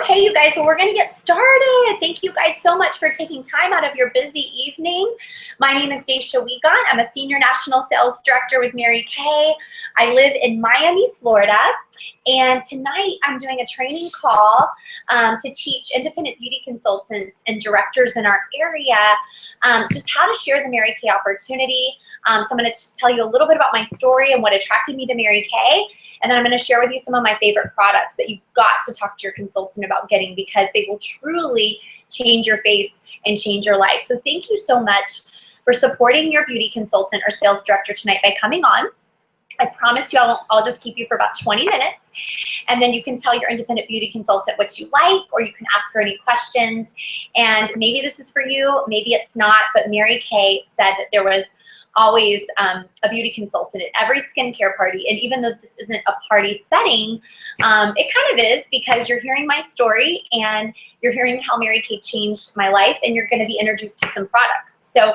Okay, you guys, well, we're gonna get started. Thank you guys so much for taking time out of your busy evening. My name is Dacia. I'm a Senior National Sales Director with Mary Kay. I live in Miami, Florida, and tonight I'm doing a training call to teach independent beauty consultants and directors in our area just how to share the Mary Kay opportunity. So I'm gonna tell you a little bit about my story and what attracted me to Mary Kay. And then I'm going to share with you some of my favorite products that you've got to talk to your consultant about getting, because they will truly change your face and change your life. So thank you so much for supporting your beauty consultant or sales director tonight by coming on. I promise you I'll just keep you for about 20 minutes, and then you can tell your independent beauty consultant what you like, or you can ask her any questions. And maybe this is for you, maybe it's not, but Mary Kay said that there was always a beauty consultant at every skincare party. And even though this isn't a party setting, it kind of is, because you're hearing my story and you're hearing how Mary Kay changed my life, and you're going to be introduced to some products. So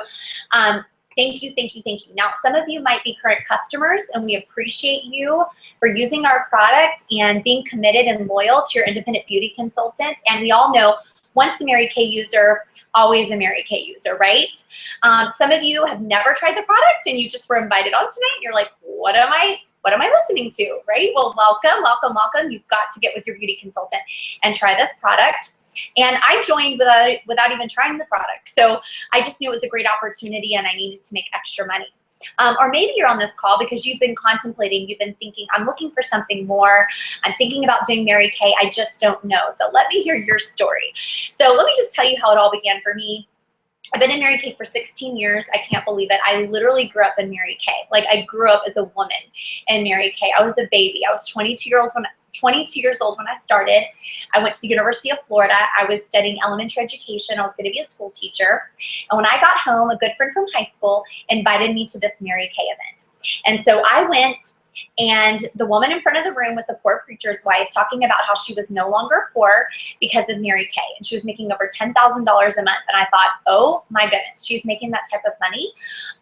thank you, thank you, thank you. Now, some of you might be current customers, and we appreciate you for using our product and being committed and loyal to your independent beauty consultant. And we all know, once a Mary Kay user, always a Mary Kay user, right? Some of you have never tried the product and you just were invited on tonight. And you're like, what am I listening to, right? Well, welcome, welcome, welcome. You've got to get with your beauty consultant and try this product. And I joined without even trying the product. So I just knew it was a great opportunity and I needed to make extra money. Or maybe you're on this call because you've been contemplating, you've been thinking, I'm looking for something more. I'm thinking about doing Mary Kay. I just don't know. So let me hear your story. So let me just tell you how it all began for me. I've been in Mary Kay for 16 years. I can't believe it. I literally grew up in Mary Kay. Like, I grew up as a woman in Mary Kay. I was a baby. I was 22 years old when I started. I went to the University of Florida. I was studying elementary education. I was going to be a school teacher. And when I got home, a good friend from high school invited me to this Mary Kay event. And so I went, and the woman in front of the room was a poor preacher's wife talking about how she was no longer poor because of Mary Kay. And she was making over $10,000 a month. And I thought, oh my goodness, she's making that type of money.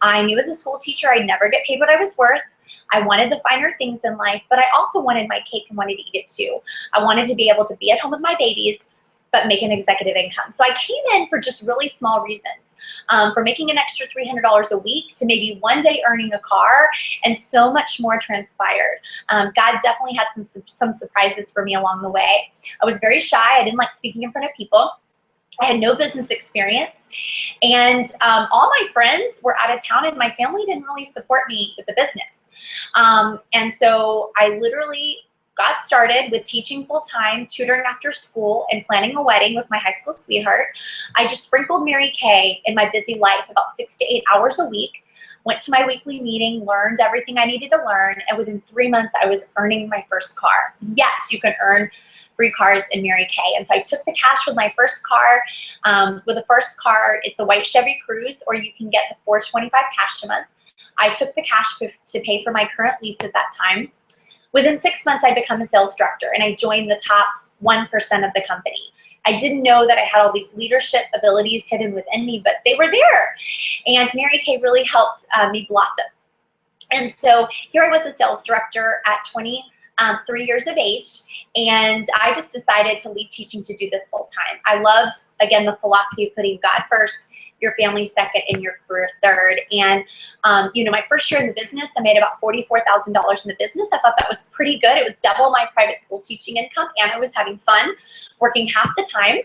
I knew as a school teacher I'd never get paid what I was worth. I wanted the finer things in life, but I also wanted my cake and wanted to eat it too. I wanted to be able to be at home with my babies, but make an executive income. So I came in for just really small reasons, for making an extra $300 a week to maybe one day earning a car, and so much more transpired. God definitely had some surprises for me along the way. I was very shy. I didn't like speaking in front of people. I had no business experience, and all my friends were out of town, and my family didn't really support me with the business. And so I literally got started with teaching full-time, tutoring after school, and planning a wedding with my high school sweetheart. I just sprinkled Mary Kay in my busy life about 6 to 8 hours a week, went to my weekly meeting, learned everything I needed to learn, and within 3 months I was earning my first car. Yes, you can earn free cars in Mary Kay. And so I took the cash with my first car. With the first car, it's a white Chevy Cruze, or you can get the $425 cash a month. I took the cash to pay for my current lease at that time. Within 6 months, I'd become a sales director, and I joined the top 1% of the company. I didn't know that I had all these leadership abilities hidden within me, but they were there. And Mary Kay really helped me blossom. And so here I was a sales director at 23 years of age, and I just decided to leave teaching to do this full time. I loved, again, the philosophy of putting God first, your family second, and your career third. And you know, my first year in the business, I made about $44,000 in the business. I thought that was pretty good. It was double my private school teaching income, and I was having fun working half the time.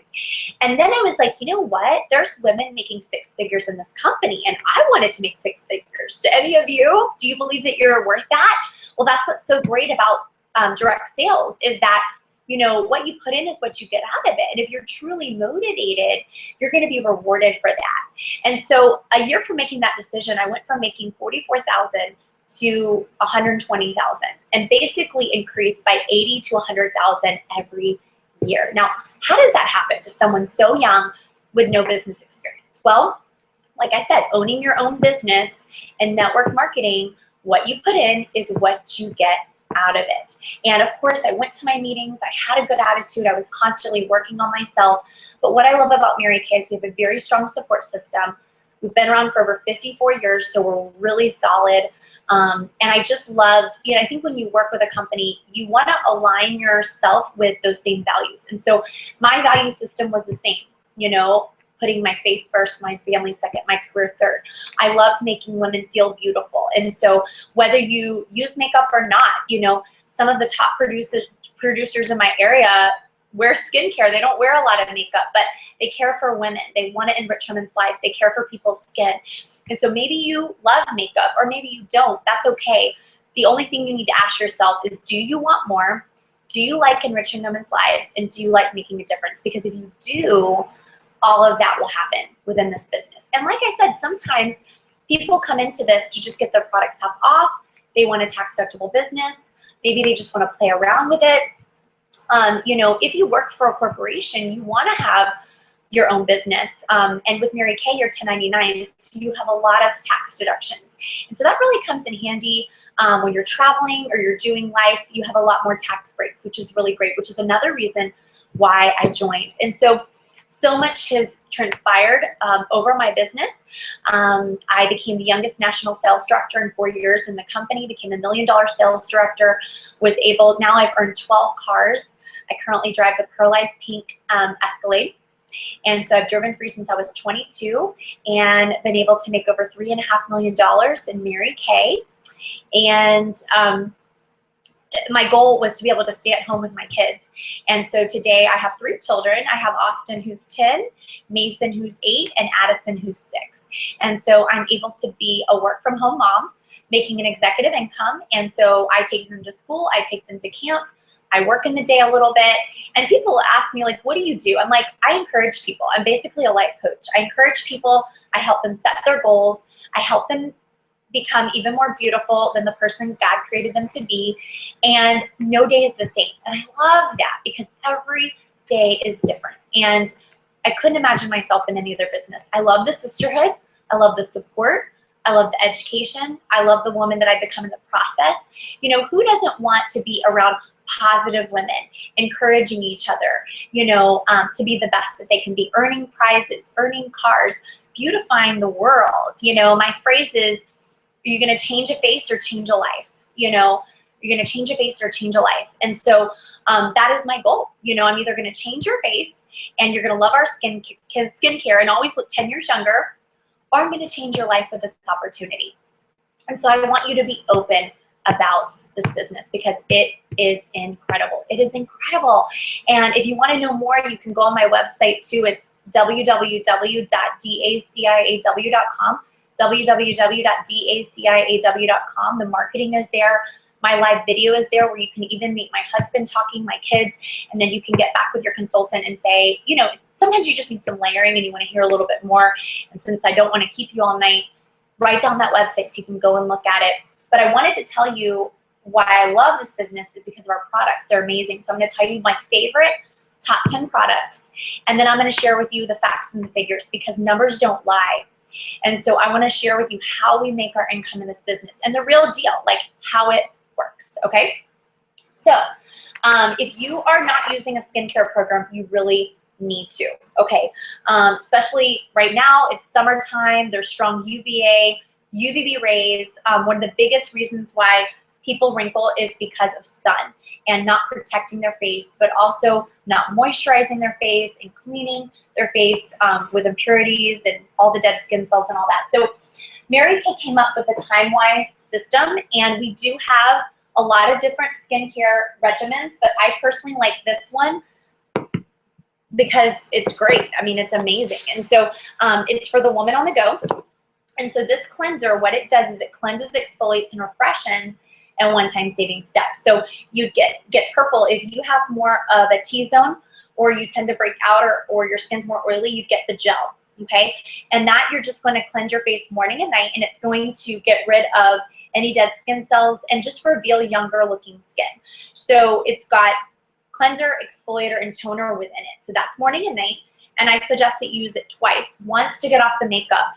And then I was like, you know what? There's women making 6 figures in this company, and I wanted to make 6 figures. Do any of you? Do you believe that you're worth that? Well, that's what's so great about direct sales, is that, you know, what you put in is what you get out of it. And if you're truly motivated, you're going to be rewarded for that. And so a year from making that decision, I went from making $44,000 to $120,000, and basically increased by $80,000 to $100,000 every year. Now, how does that happen to someone so young with no business experience? Well, like I said, owning your own business and network marketing, what you put in is what you get out of it. And of course, I went to my meetings. I had a good attitude. I was constantly working on myself. But what I love about Mary Kay is we have a very strong support system. We've been around for over 54 years, so we're really solid. And I just loved, you know, I think when you work with a company, you want to align yourself with those same values. And so my value system was the same, you know, putting my faith first, my family second, my career third. I loved making women feel beautiful. And so whether you use makeup or not, you know, some of the top producers in my area wear skincare. They don't wear a lot of makeup, but they care for women. They want to enrich women's lives. They care for people's skin. And so maybe you love makeup or maybe you don't. That's okay. The only thing you need to ask yourself is, do you want more? Do you like enriching women's lives? And do you like making a difference? Because if you do, all of that will happen within this business. And like I said, sometimes people come into this to just get their products half off. They want a tax deductible business. Maybe they just want to play around with it. You know, if you work for a corporation, you want to have your own business. And with Mary Kay, you're 1099, so you have a lot of tax deductions. And so that really comes in handy when you're traveling or you're doing life. You have a lot more tax breaks, which is really great, which is another reason why I joined. And so much has transpired over my business. I became the youngest national sales director in 4 years in the company, became $1 million sales director, now I've earned 12 cars. I currently drive the pearlized pink Escalade. And so I've driven free since I was 22 and been able to make over $3.5 million in Mary Kay. And my goal was to be able to stay at home with my kids. And so today I have 3 children. I have Austin, who's 10, Mason, who's 8, and Addison, who's 6. And so I'm able to be a work from home mom, making an executive income. And so I take them to school, I take them to camp, I work in the day a little bit. And people ask me, like, what do you do? I'm like, I encourage people. I'm basically a life coach. I encourage people. I help them set their goals. I help them become even more beautiful than the person God created them to be. And no day is the same. And I love that because every day is different. And I couldn't imagine myself in any other business. I love the sisterhood. I love the support. I love the education. I love the woman that I've become in the process. You know, who doesn't want to be around positive women, encouraging each other, you know, to be the best that they can be, earning prizes, earning cars, beautifying the world. You know, my phrase is, are you going to change a face or change a life? You know, you're going to change a face or change a life. And so that is my goal. You know, I'm either going to change your face and you're going to love our skincare and always look 10 years younger, or I'm going to change your life with this opportunity. And so I want you to be open about this business because it is incredible. It is incredible. And if you want to know more, you can go on my website too. It's www.daciaw.com. www.daciaw.com. The marketing is there. My live video is there where you can even meet my husband talking, my kids, and then you can get back with your consultant and say, you know, sometimes you just need some layering and you want to hear a little bit more. And since I don't want to keep you all night, write down that website so you can go and look at it. But I wanted to tell you why I love this business is because of our products. They're amazing. So I'm going to tell you my favorite top 10 products, and then I'm going to share with you the facts and the figures because numbers don't lie. And so I want to share with you how we make our income in this business and the real deal, like how it works, okay? So if you are not using a skincare program, you really need to, okay? Especially right now, it's summertime, there's strong UVA, UVB rays. One of the biggest reasons why people wrinkle is because of sun and not protecting their face, but also not moisturizing their face and cleaning their face with impurities and all the dead skin cells and all that. So Mary Kay came up with a time-wise system, and we do have a lot of different skincare regimens, but I personally like this one because it's great. I mean, it's amazing. And so it's for the woman on the go. And so this cleanser, what it does is it cleanses, exfoliates, and refreshes in one-time saving steps. So you get purple if you have more of a T-zone or you tend to break out or your skin's more oily, you get the gel, okay? And that you're just going to cleanse your face morning and night, and it's going to get rid of any dead skin cells and just reveal younger looking skin. So it's got cleanser, exfoliator, and toner within it. So that's morning and night. And I suggest that you use it twice, once to get off the makeup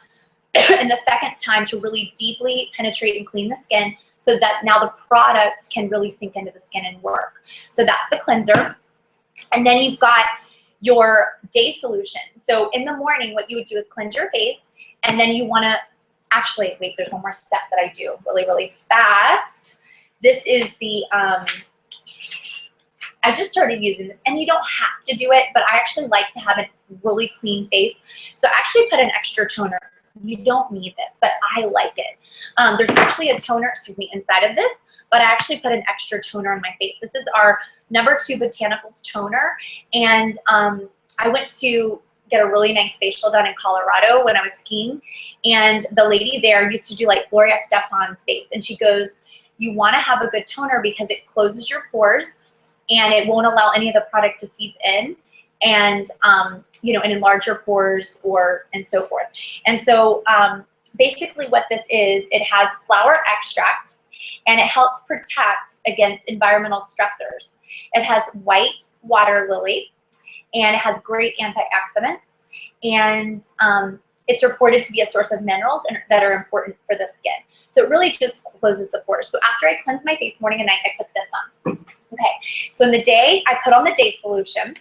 and the second time to really deeply penetrate and clean the skin so that now the product can really sink into the skin and work. So that's the cleanser. And then you've got your day solution. So in the morning, what you would do is cleanse your face, and then you want to Actually, wait, there's one more step that I do really, really fast. This is the, I just started using this, and you don't have to do it, but I actually like to have a really clean face. So I actually put an extra toner. You don't need this, but I like it. There's actually a toner, excuse me, inside of this, but I actually put an extra toner on my face. This is our #2 Botanicals toner, and I went to get a really nice facial done in Colorado when I was skiing, and the lady there used to do like Gloria Stefan's face, and she goes, you want to have a good toner because it closes your pores and it won't allow any of the product to seep in and you know, and enlarge your pores and so forth. And so basically what this is, it has flower extract and it helps protect against environmental stressors. It has white water lily and it has great antioxidants, and it's reported to be a source of minerals that are important for the skin. So it really just closes the pores. So after I cleanse my face morning and night, I put this on. Okay, so in the day, I put on the day solution,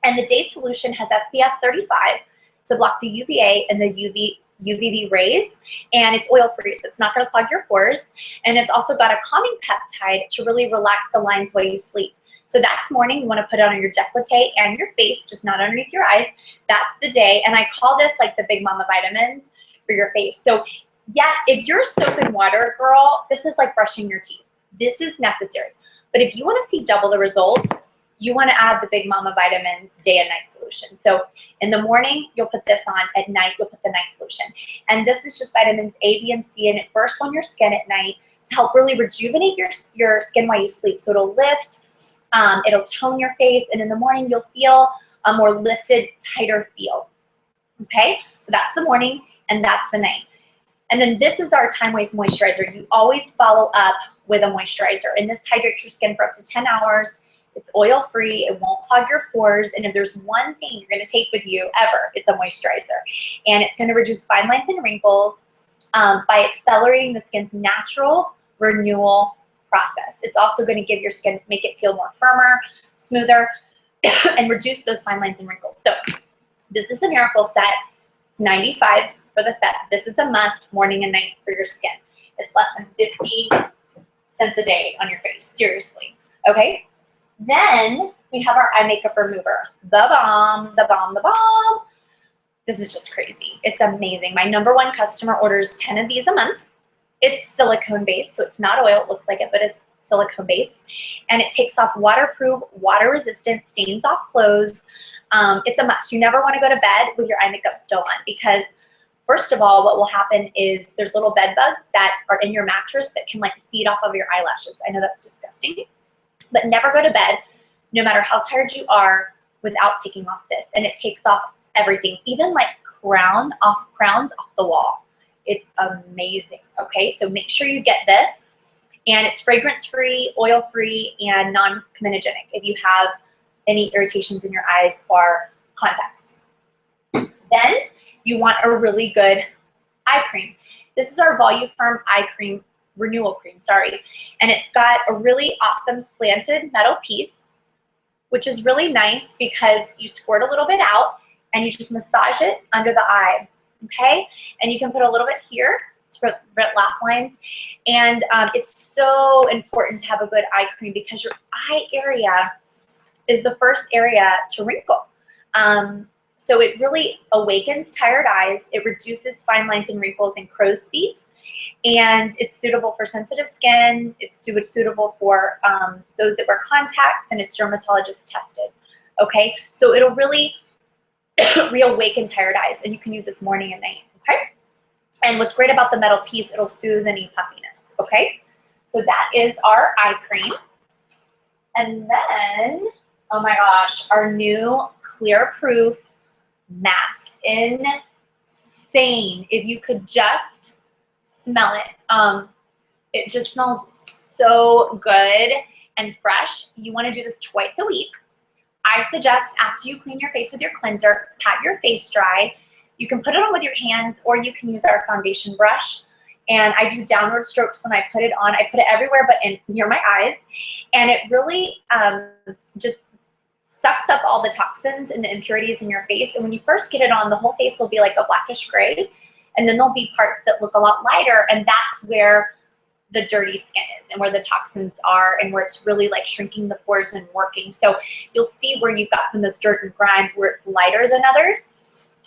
and the day solution has SPF 35 to block the UVA and the UVB rays, and it's oil-free, so it's not going to clog your pores, and it's also got a calming peptide to really relax the lines while you sleep. So that's morning, you want to put it on your décolleté and your face, just not underneath your eyes. That's the day, and I call this like the Big Mama vitamins for your face. So yeah, if you're a soap and water girl, this is like brushing your teeth. This is necessary. But if you want to see double the results, you want to add the Big Mama vitamins day and night solution. So in the morning, you'll put this on. At night, you'll put the night solution. And this is just vitamins A, B, and C, and it bursts on your skin at night to help really rejuvenate your skin while you sleep. So it'll lift, it'll tone your face, and in the morning, you'll feel a more lifted, tighter feel. Okay? So that's the morning, and that's the night. And then this is our time waste moisturizer. You always follow up with a moisturizer, and this hydrates your skin for up to 10 hours. It's oil-free, it won't clog your pores, and if there's one thing you're gonna take with you ever, it's a moisturizer. And it's gonna reduce fine lines and wrinkles by accelerating the skin's natural renewal process. It's also gonna give your skin, make it feel more firmer, smoother, and reduce those fine lines and wrinkles. So this is the Miracle Set. It's $95 for the set. This is a must morning and night for your skin. It's less than 50 cents a day on your face, seriously, okay? Then we have our eye makeup remover. The bomb, the bomb, the bomb. This is just crazy. It's amazing. My #1 customer orders 10 of these a month. It's silicone based, so it's not oil. It looks like it, but it's silicone based. And it takes off waterproof, water resistant, stains off clothes. It's a must. You never want to go to bed with your eye makeup still on, because first of all, what will happen is there's little bed bugs that are in your mattress that can like feed off of your eyelashes. I know that's disgusting. But never go to bed, no matter how tired you are, without taking off this. And it takes off everything, even like crowns off the wall. It's amazing, okay? So make sure you get this. And it's fragrance-free, oil-free, and non-comedogenic if you have any irritations in your eyes or contacts. Then you want a really good eye cream. This is our Voluform eye cream, renewal cream, sorry. And it's got a really awesome slanted metal piece, which is really nice because you squirt a little bit out and you just massage it under the eye, okay? And you can put a little bit here to prevent laugh lines. And it's so important to have a good eye cream because your eye area is the first area to wrinkle. So it really awakens tired eyes. It reduces fine lines and wrinkles and crow's feet. And it's suitable for sensitive skin. It's suitable for those that wear contacts, and it's dermatologist tested. Okay, so it'll really reawaken tired eyes, and you can use this morning and night. Okay, and what's great about the metal piece, it'll soothe any puffiness. Okay, so that is our eye cream, and then oh my gosh, our new Clear Proof mask. Insane! If you could just smell it. It just smells so good and fresh. You want to do this twice a week. I suggest after you clean your face with your cleanser, pat your face dry. You can put it on with your hands, or you can use our foundation brush. And I do downward strokes when I put it on. I put it everywhere but near my eyes. And it really just sucks up all the toxins and the impurities in your face. And when you first get it on, the whole face will be like a blackish gray. And then there'll be parts that look a lot lighter, and that's where the dirty skin is and where the toxins are and where it's really like shrinking the pores and working. So you'll see where you've got the most dirt and grime where it's lighter than others.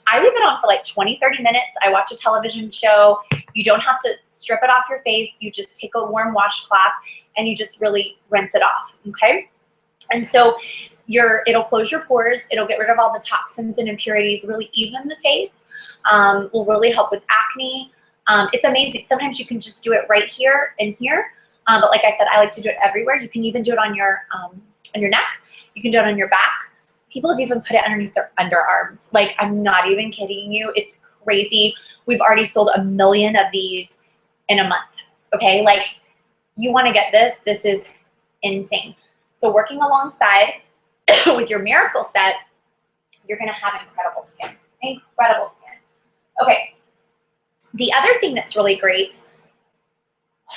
I leave it on for like 20, 30 minutes. I watch a television show. You don't have to strip it off your face. You just take a warm washcloth and you just really rinse it off, okay? And so it'll close your pores. It'll get rid of all the toxins and impurities, really even the face. Will really help with acne. It's amazing. Sometimes you can just do it right here and here. But like I said, I like to do it everywhere. You can even do it on your neck. You can do it on your back. People have even put it underneath their underarms. Like, I'm not even kidding you. It's crazy. We've already sold 1 million of these in a month. Okay, like, you want to get this. This is insane. So working alongside with your Miracle set, you're going to have incredible skin. Incredible skin. Okay. The other thing that's really great,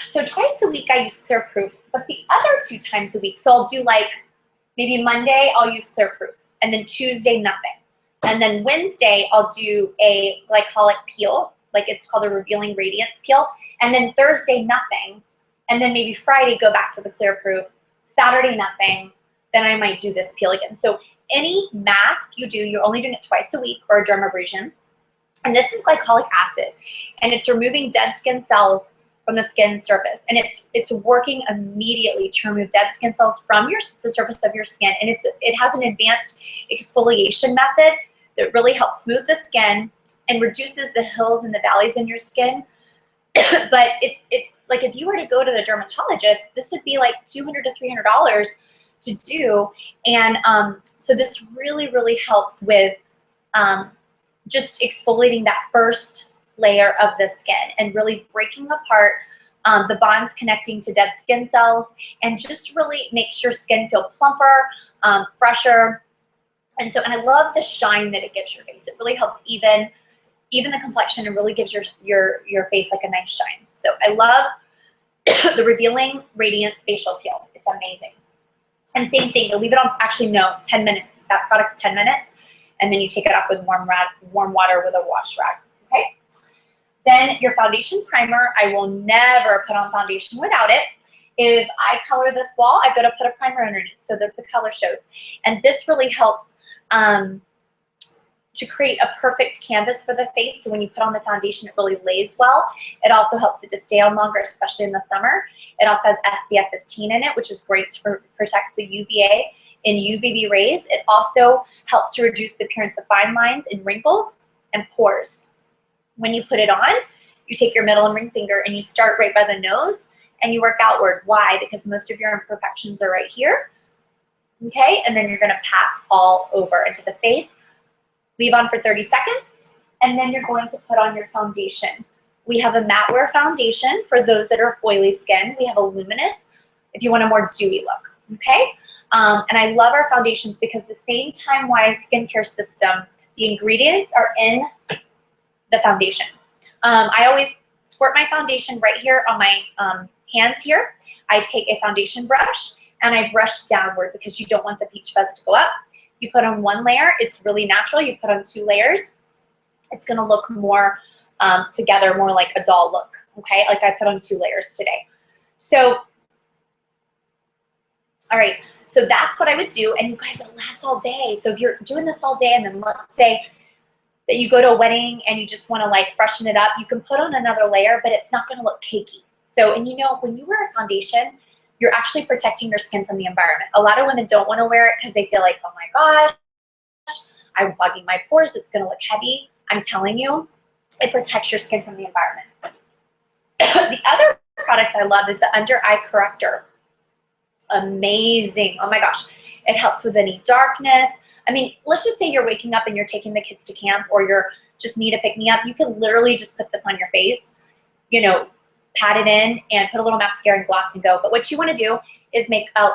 so twice a week I use Clear Proof, but the other 2 times a week, so I'll do like maybe Monday I'll use Clear Proof, and then Tuesday nothing. And then Wednesday I'll do a glycolic peel, like it's called a Revealing Radiance peel, and then Thursday nothing, and then maybe Friday go back to the Clear Proof, Saturday nothing, then I might do this peel again. So any mask you do, you're only doing it twice a week, or a dermabrasion. And this is glycolic acid, and it's removing dead skin cells from the skin surface, and it's working immediately to remove dead skin cells from the surface of your skin. And it has an advanced exfoliation method that really helps smooth the skin and reduces the hills and the valleys in your skin. But it's like, if you were to go to the dermatologist, this would be like $200 to $300 to do. And so this really helps with just exfoliating that first layer of the skin and really breaking apart the bonds connecting to dead skin cells, and just really makes your skin feel plumper, fresher. And I love the shine that it gives your face. It really helps even the complexion, and really gives your face like a nice shine. So I love the Revealing Radiance Facial Peel. It's amazing. And same thing, you'll leave it on, actually no, 10 minutes. That product's 10 minutes. And then you take it off with warm water with a wash rag, okay? Then your foundation primer, I will never put on foundation without it. If I color this wall, I've got to put a primer underneath so that the color shows. And this really helps to create a perfect canvas for the face. So when you put on the foundation, it really lays well. It also helps it to stay on longer, especially in the summer. It also has SPF 15 in it, which is great to protect the UVA and UVB rays. It also helps to reduce the appearance of fine lines and wrinkles and pores. When you put it on, you take your middle and ring finger and you start right by the nose and you work outward. Why? Because most of your imperfections are right here. Okay, and then you're gonna pat all over into the face. Leave on for 30 seconds, and then you're going to put on your foundation. We have a matte wear foundation for those that are oily skin. We have a luminous if you want a more dewy look, okay? And I love our foundations because the same time-wise skincare system, the ingredients are in the foundation. I always squirt my foundation right here on my hands here. I take a foundation brush and I brush downward because you don't want the peach fuzz to go up. You put on 1 layer, it's really natural. You put on 2 layers, it's gonna look more together, more like a doll look, okay? Like I put on 2 layers today. So, all right, so that's what I would do, and you guys, it lasts all day. So if you're doing this all day, and then let's say that you go to a wedding and you just wanna like freshen it up, you can put on another layer, but it's not gonna look cakey. So, and you know, when you wear a foundation, you're actually protecting your skin from the environment. A lot of women don't wanna wear it because they feel like, oh my gosh, I'm clogging my pores, it's gonna look heavy. I'm telling you, it protects your skin from the environment. The other product I love is the Under Eye Corrector. Amazing, oh my gosh. It helps with any darkness. I mean, let's just say you're waking up and you're taking the kids to camp, or you're just need a pick-me-up. You can literally just put this on your face, you know, pat it in and put a little mascara and gloss and go. But what you wanna do is make a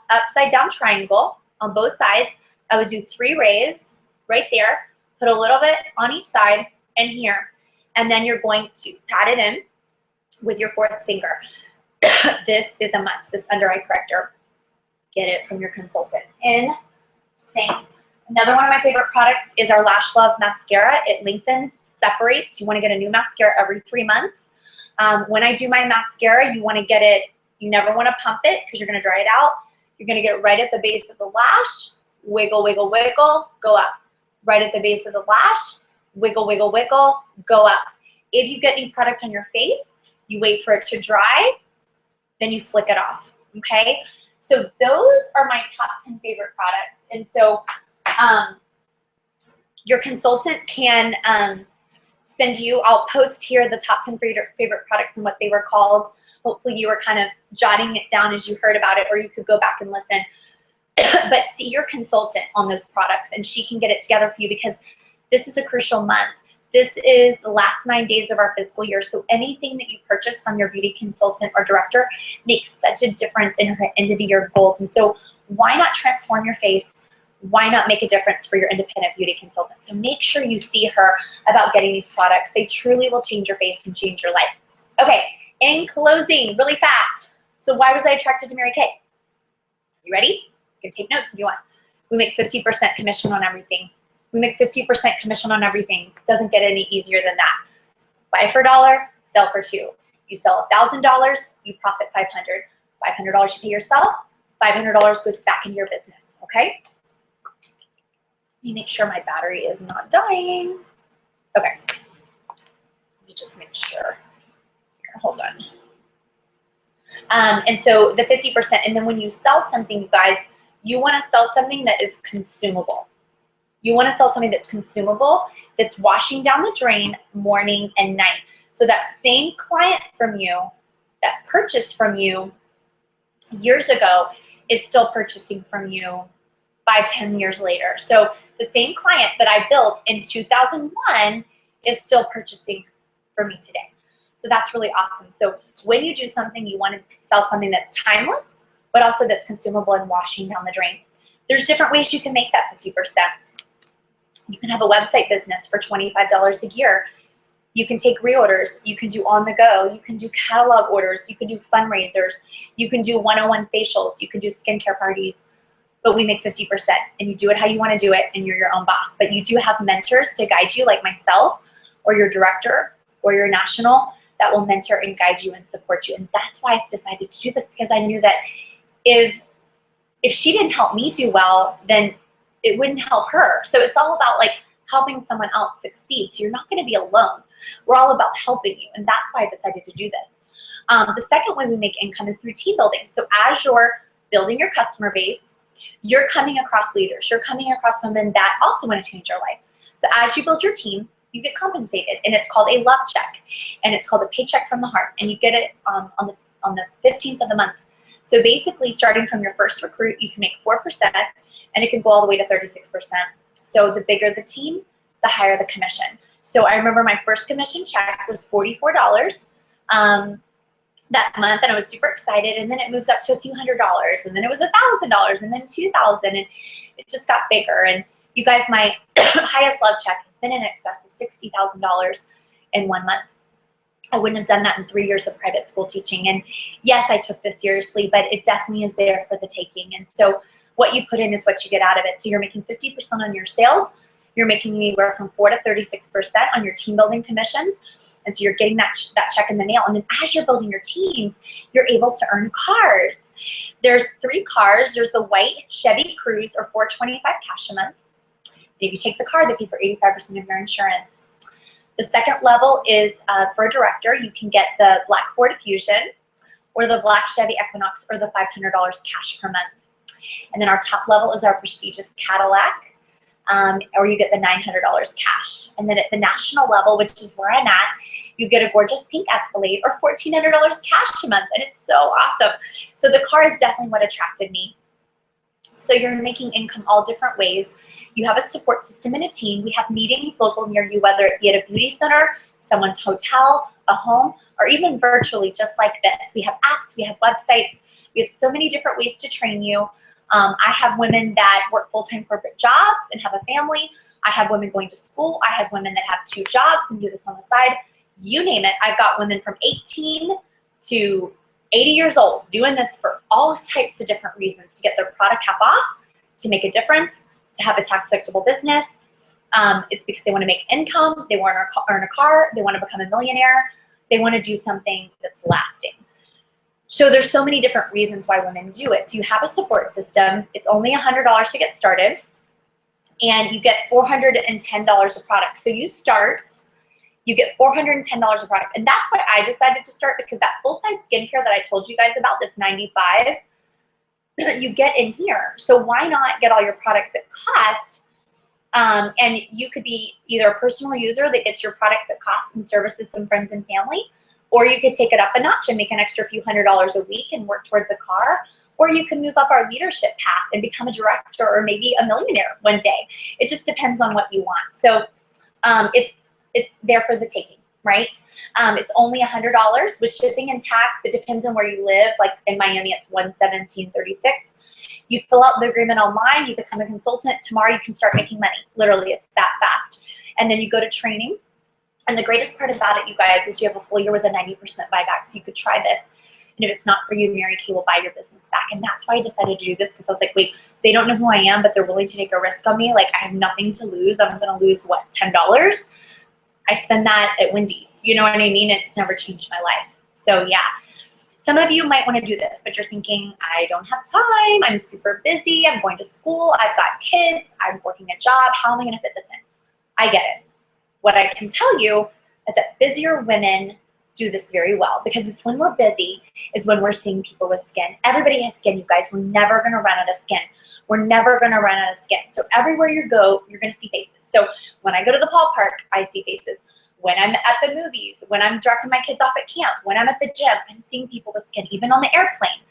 upside down triangle on both sides. I would do 3 rays right there, put a little bit on each side and here. And then you're going to pat it in with your 4th finger. This is a must, this Under Eye Corrector. Get it from your consultant. Insane. Another one of my favorite products is our Lash Love Mascara. It lengthens, separates. You want to get a new mascara every 3 months. When I do my mascara, you want to get it, you never want to pump it because you're going to dry it out. You're going to get it right at the base of the lash, wiggle, wiggle, wiggle, go up. Right at the base of the lash, wiggle, wiggle, wiggle, go up. If you get any product on your face, you wait for it to dry, then you flick it off, okay? So those are my top 10 favorite products. And so your consultant can send you, I'll post here the top 10 favorite products and what they were called. Hopefully you were kind of jotting it down as you heard about it, or you could go back and listen. But see your consultant on those products and she can get it together for you, because this is a crucial month. This is the last 9 days of our fiscal year. So anything that you purchase from your beauty consultant or director makes such a difference in her end of the year goals. And so why not transform your face? Why not make a difference for your independent beauty consultant? So make sure you see her about getting these products. They truly will change your face and change your life. Okay, in closing, really fast. So why was I attracted to Mary Kay? You ready? You can take notes if you want. We make 50% commission on everything. We make 50% commission on everything. It doesn't get any easier than that. Buy for $1, sell for $2. You sell $1,000, you profit $500. $500 you pay yourself, $500 goes back into your business, okay? Let me make sure my battery is not dying. Okay. Let me just make sure. Here, hold on. And so the 50%, and then when you sell something, you guys, you want to sell something that is consumable. You want to sell something that's consumable, that's washing down the drain morning and night. So that same client from you that purchased from you years ago is still purchasing from you 5, 10 years later. So the same client that I built in 2001 is still purchasing from me today. So that's really awesome. So when you do something, you want to sell something that's timeless, but also that's consumable and washing down the drain. There's different ways you can make that 50%. You can have a website business for $25 a year. You can take reorders. You can do on the go. You can do catalog orders. You can do fundraisers. You can do one-on-one facials. You can do skincare parties. But we make 50%, and you do it how you want to do it, and you're your own boss. But you do have mentors to guide you, like myself, or your director, or your national, that will mentor and guide you and support you. And that's why I decided to do this, because I knew that if she didn't help me do well, then it wouldn't help her. So it's all about like helping someone else succeed. So you're not going to be alone. We're all about helping you, and that's why I decided to do this. The second way we make income is through team building. So as you're building your customer base, you're coming across leaders. You're coming across women that also want to change your life. So as you build your team, you get compensated, and it's called a love check, and it's called a paycheck from the heart, and you get it on the 15th of the month. So basically, starting from your first recruit, you can make 4%, and it can go all the way to 36%. So the bigger the team, the higher the commission. So I remember my first commission check was $44 that month, and I was super excited, and then it moved up to a few $100s, and then it was $1,000, and then $2,000, and it just got bigger. And you guys, my highest love check has been in excess of $60,000 in 1 month. I wouldn't have done that in 3 years of private school teaching. And yes, I took this seriously, but it definitely is there for the taking. And so what you put in is what you get out of it. So you're making 50% on your sales. You're making anywhere from 4 to 36% on your team building commissions. And so you're getting that check in the mail. And then as you're building your teams, you're able to earn cars. There's 3 cars. There's the white Chevy Cruze, or $425 cash a month. If you take the car, they pay for 85% of your insurance. The second level is for a director. You can get the black Ford Fusion, or the black Chevy Equinox, or the $500 cash per month. And then our top level is our prestigious Cadillac, or you get the $900 cash. And then at the national level, which is where I'm at, you get a gorgeous pink Escalade, or $1,400 cash a month, and it's so awesome. So the car is definitely what attracted me. So you're making income all different ways. You have a support system and a team. We have meetings local near you, whether it be at a beauty center, someone's hotel, a home, or even virtually, just like this. We have apps, we have websites, we have so many different ways to train you. I have women that work full-time corporate jobs and have a family. I have women going to school. I have women that have 2 jobs and do this on the side. You name it. I've got women from 18 to 80 years old doing this for all types of different reasons: to get their product half off, to make a difference, to have a tax deductible business, It's because they want to make income, they want to earn a car, they want to become a millionaire, they want to do something that's lasting. So there's so many different reasons why women do it. So you have a support system. It's only $100 to get started, and you get $410 of product. So you start, you get $410 of product. And that's why I decided to start, because that full-size skincare that I told you guys about that's $95, you get in here. So why not get all your products at cost? And you could be either a personal user that gets your products at cost and services some friends and family, or you could take it up a notch and make an extra few $100s a week and work towards a car, or you can move up our leadership path and become a director or maybe a millionaire one day. It just depends on what you want. So it's there for the taking, right? It's only $100 with shipping and tax. It depends on where you live. Like in Miami, it's $117.36. You fill out the agreement online, you become a consultant. Tomorrow you can start making money. Literally, it's that fast. And then you go to training. And the greatest part about it, you guys, is you have a full year with a 90% buyback. So you could try this. And if it's not for you, Mary Kay will buy your business back. And that's why I decided to do this, because I was like, wait, they don't know who I am, but they're willing to take a risk on me. Like, I have nothing to lose. I'm going to lose, what, $10? I spend that at Wendy's. You know what I mean? It's never changed my life. So yeah. Some of you might want to do this, but you're thinking, I don't have time, I'm super busy, I'm going to school, I've got kids, I'm working a job, how am I going to fit this in? I get it. What I can tell you is that busier women do this very well, because it's when we're busy is when we're seeing people with skin. Everybody has skin, you guys. We're never going to run out of skin. We're never going to run out of skin. So everywhere you go, you're going to see faces. So when I go to the ballpark, I see faces. When I'm at the movies, when I'm dropping my kids off at camp, when I'm at the gym, I'm seeing people with skin, even on the airplane.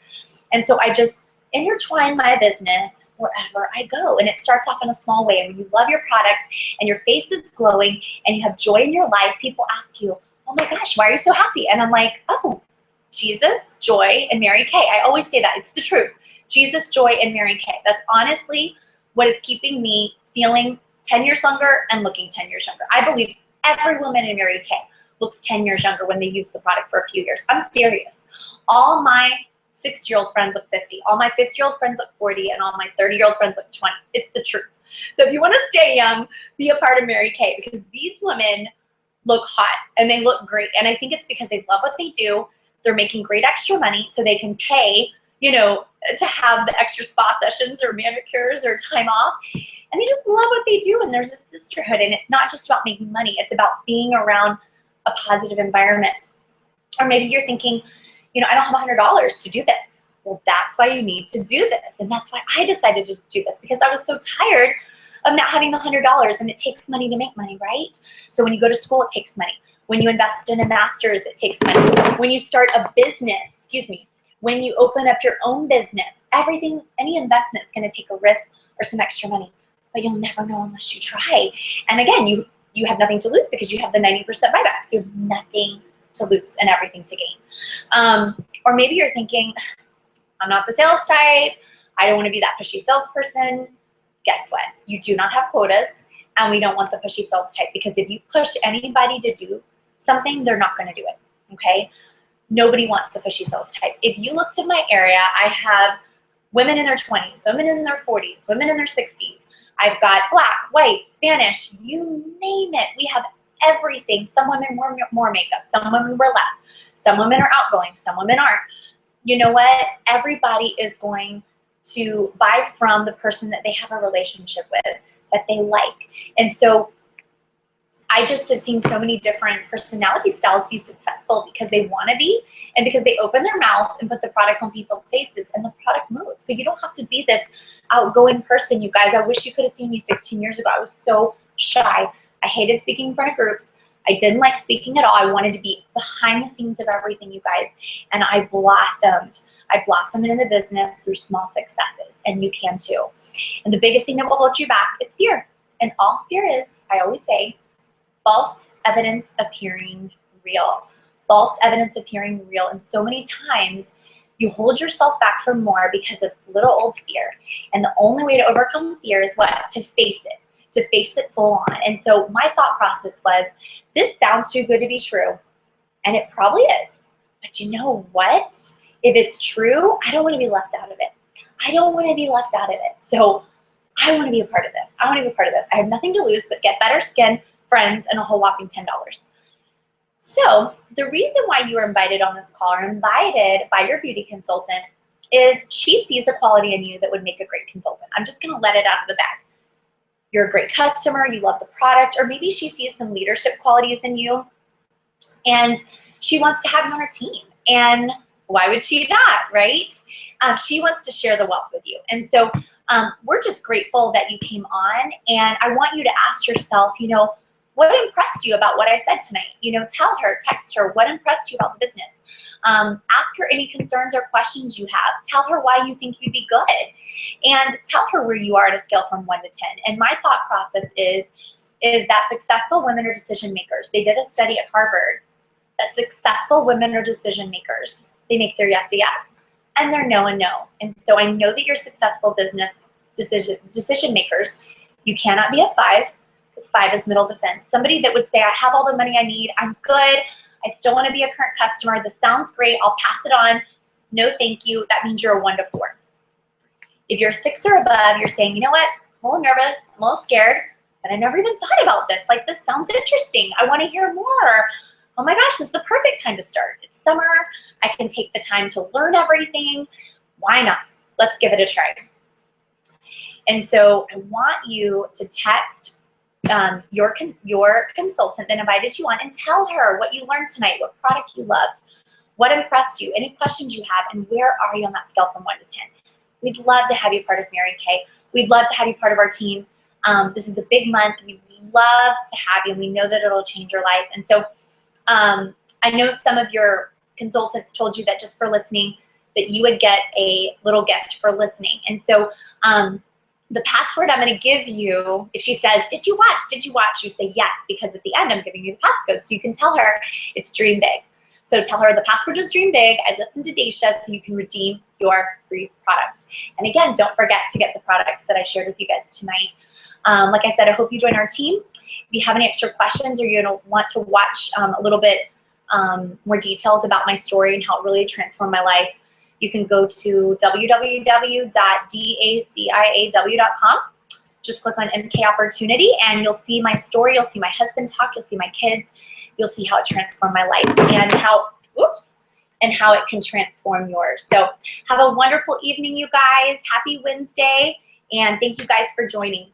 And so I just intertwine my business wherever I go. And it starts off in a small way. And when you love your product and your face is glowing and you have joy in your life, people ask you, oh my gosh, why are you so happy? And I'm like, oh, Jesus, joy, and Mary Kay. I always say that. It's the truth. Jesus, joy, and Mary Kay. That's honestly what is keeping me feeling 10 years younger and looking 10 years younger. I believe every woman in Mary Kay looks 10 years younger when they use the product for a few years. I'm serious. All my 60-year-old friends look 50. All my 50-year-old friends look 40, and all my 30-year-old friends look 20. It's the truth. So if you want to stay young, be a part of Mary Kay, because these women look hot and they look great. And I think it's because they love what they do. They're making great extra money so they can pay, you know, to have the extra spa sessions or manicures or time off. And they just love what they do. And there's a sisterhood. And it's not just about making money. It's about being around a positive environment. Or maybe you're thinking, you know, I don't have $100 to do this. Well, that's why you need to do this. And that's why I decided to do this, because I was so tired of not having the $100. And it takes money to make money, right? So when you go to school, it takes money. When you invest in a master's, it takes money. When you start a business, when you open up your own business, everything, any investment is going to take a risk or some extra money. But you'll never know unless you try. And again, you have nothing to lose because you have the 90% buyback. So you have nothing to lose and everything to gain. Or maybe you're thinking, I'm not the sales type. I don't want to be that pushy salesperson. Guess what? You do not have quotas, and we don't want the pushy sales type, because if you push anybody to do something, they're not going to do it, okay? Nobody wants the pushy sales type. If you looked in my area, I have women in their 20s, women in their 40s, women in their 60s. I've got black, white, Spanish, you name it. We have everything. Some women wear more makeup. Some women wear less. Some women are outgoing. Some women aren't. You know what? Everybody is going to buy from the person that they have a relationship with, that they like. And so I just have seen so many different personality styles be successful because they want to be, and because they open their mouth and put the product on people's faces, and the product moves. So you don't have to be this outgoing person, you guys. I wish you could have seen me 16 years ago. I was so shy. I hated speaking in front of groups. I didn't like speaking at all. I wanted to be behind the scenes of everything, you guys. And I blossomed. I blossomed in the business through small successes, and you can too. And the biggest thing that will hold you back is fear. And all fear is, I always say, false evidence appearing real. False evidence appearing real. And so many times you hold yourself back for more because of little old fear. And the only way to overcome fear is what? To face it. To face it full on. And so my thought process was, this sounds too good to be true. And it probably is. But you know what? If it's true, I don't want to be left out of it. I don't want to be left out of it. So I want to be a part of this. I want to be a part of this. I have nothing to lose but get better skin, friends, and a whole whopping $10. So the reason why you were invited on this call, or invited by your beauty consultant, is she sees a quality in you that would make a great consultant. I'm just going to let it out of the bag. You're a great customer, you love the product, or maybe she sees some leadership qualities in you and she wants to have you on her team. And why would she not, right? She wants to share the wealth with you. And so we're just grateful that you came on, and I want you to ask yourself, you know, what impressed you about what I said tonight? You know, tell her, text her, what impressed you about the business? Ask her any concerns or questions you have. Tell her why you think you'd be good, and tell her where you are at a scale from 1 to 10. And my thought process is that successful women are decision makers. They did a study at Harvard that successful women are decision makers. They make their yes a yes and their no a no. And so I know that you're successful business decision makers. You cannot be a 5, because 5 is middle defense. Somebody that would say, I have all the money I need, I'm good, I still want to be a current customer, this sounds great, I'll pass it on, no thank you, that means you're a 1 to 4. If you're 6 or above, you're saying, you know what, I'm a little nervous, I'm a little scared, but I never even thought about this. Like, this sounds interesting, I want to hear more. Oh my gosh, this is the perfect time to start. It's summer, I can take the time to learn everything. Why not? Let's give it a try. And so I want you to text your consultant that invited you on and tell her what you learned tonight, what product you loved, what impressed you, any questions you have, and where are you on that scale from 1 to 10. We'd love to have you part of Mary Kay. We'd love to have you part of our team. This is a big month. We'd love to have you, and we know that it'll change your life. And so I know some of your consultants told you that just for listening, that you would get a little gift for listening. And so the password I'm going to give you, if she says, did you watch? Did you watch? You say yes, because at the end I'm giving you the passcode. So you can tell her it's Dream Big. So tell her the password is Dream Big. I listened to Dacia, so you can redeem your free product. And again, don't forget to get the products that I shared with you guys tonight. Like I said, I hope you join our team. If you have any extra questions, or you want to watch a little bit more details about my story and how it really transformed my life, you can go to www.daciaw.com. Just click on MK Opportunity and you'll see my story, you'll see my husband talk, you'll see my kids, you'll see how it transformed my life and how it can transform yours. So have a wonderful evening, you guys. Happy Wednesday, and thank you guys for joining.